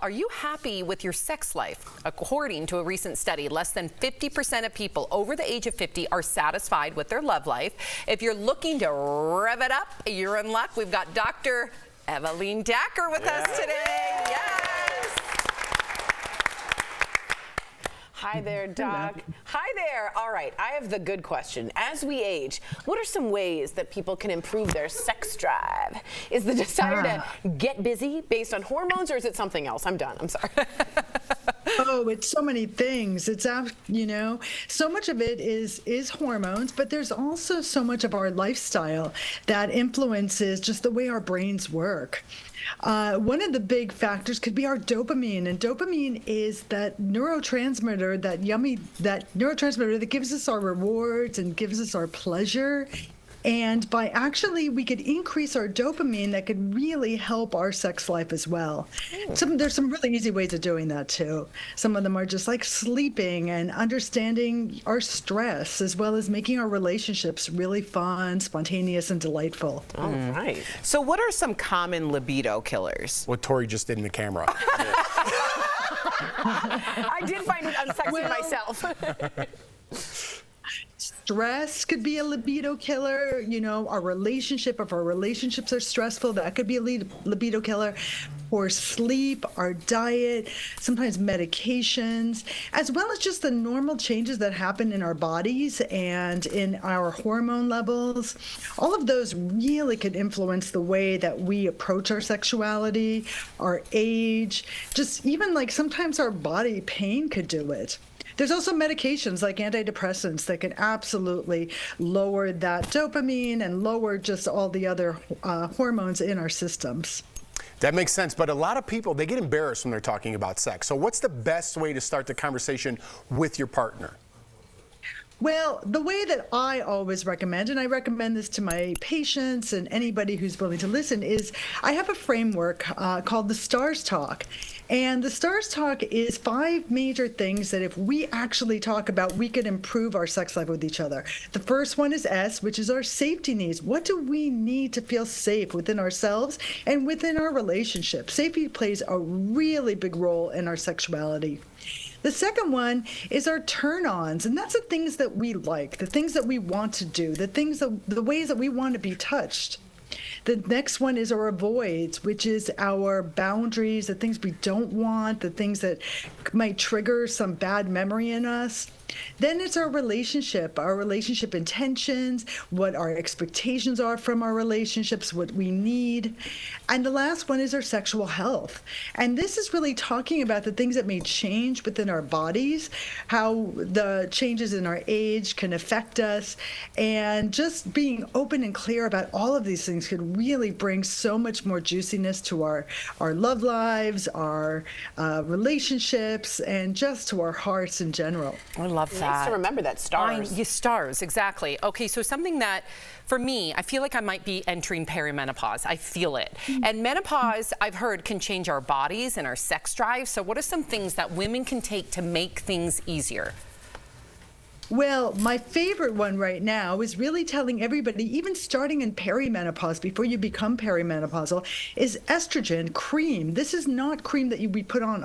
Are you happy with your sex life? According to a recent study, less than 50% of people over the age of 50 are satisfied with their love life. If you're looking to rev it up, you're in luck. We've got Dr. Evelin Dacker with us today. Yes. Hi there, Doc. Hi there. All right, I have the good question. As we age, what are some ways that people can improve their sex drive? Is the desire to get busy based on hormones, or is it something else? I'm done. I'm sorry. Oh, it's so many things. It's, so much of it is hormones, but there's also so much of our lifestyle that influences just the way our brains work. One of the big factors could be our dopamine, and dopamine is that neurotransmitter, that neurotransmitter that gives us our rewards and gives us our pleasure. And by we could increase our dopamine, that could really help our sex life as well. There's some really easy ways of doing that too. Some of them are just like sleeping and understanding our stress, as well as making our relationships really fun, spontaneous, and delightful. All right. So what are some common libido killers? What Tori just did in the camera. I did find it unsexy myself. Stress could be a libido killer. Our relationship, if our relationships are stressful, that could be a libido killer. Or sleep, our diet, sometimes medications, as well as just the normal changes that happen in our bodies and in our hormone levels. All of those really could influence the way that we approach our sexuality, our age, just even like sometimes our body pain could do it. There's also medications like antidepressants that can absolutely lower that dopamine and lower just all the other hormones in our systems. That makes sense, but a lot of people, they get embarrassed when they're talking about sex. So what's the best way to start the conversation with your partner? Well, the way that I always recommend, and I recommend this to my patients and anybody who's willing to listen, is I have a framework called the STARS Talk. And the STARS Talk is 5 major things that if we actually talk about, we could improve our sex life with each other. The first one is S, which is our safety needs. What do we need to feel safe within ourselves and within our relationship? Safety plays a really big role in our sexuality. The second one is our turn-ons, and that's the things that we like, the things that we want to do, the ways that we want to be touched. The next one is our avoids, which is our boundaries, the things we don't want, the things that might trigger some bad memory in us. Then it's our relationship intentions, what our expectations are from our relationships, what we need. And the last one is our sexual health. And this is really talking about the things that may change within our bodies, how the changes in our age can affect us, and just being open and clear about all of these things could really bring so much more juiciness to our love lives, our relationships, and just to our hearts in general. I love that. Nice to remember that, stars. Stars, exactly. Okay, so something that, for me, I feel like I might be entering perimenopause. I feel it. And menopause, I've heard, can change our bodies and our sex drive. So what are some things that women can take to make things easier? Well, my favorite one right now is really telling everybody, even starting in perimenopause, before you become perimenopausal, is estrogen cream. This is not cream that we put on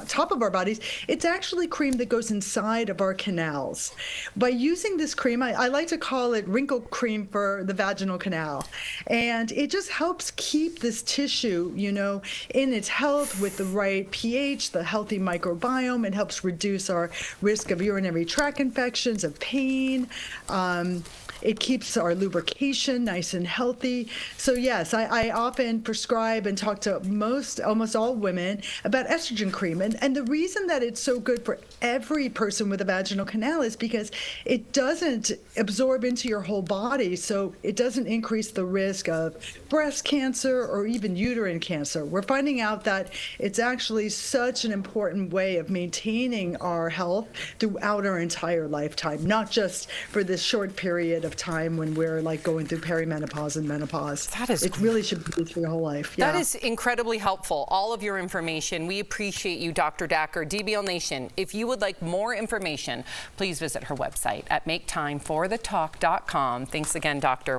top of our bodies. It's actually cream that goes inside of our canals. By using this cream, I like to call it wrinkle cream for the vaginal canal. And it just helps keep this tissue, in its health with the right pH, the healthy microbiome. It helps reduce our risk of urinary tract infections, of pain. It keeps our lubrication nice and healthy. So yes, I often prescribe and talk to almost all women about estrogen cream. And the reason that it's so good for every person with a vaginal canal is because it doesn't absorb into your whole body, so it doesn't increase the risk of breast cancer or even uterine cancer. We're finding out that it's actually such an important way of maintaining our health throughout our entire lifetime, not just for this short period of time when we're like going through perimenopause and menopause. It really should be for your whole life. That is incredibly helpful. All of your information. We appreciate you, Dr. Dacker. DBL Nation, if you would like more information, please visit her website at maketimeforthetalk.com. Thanks again, Doctor.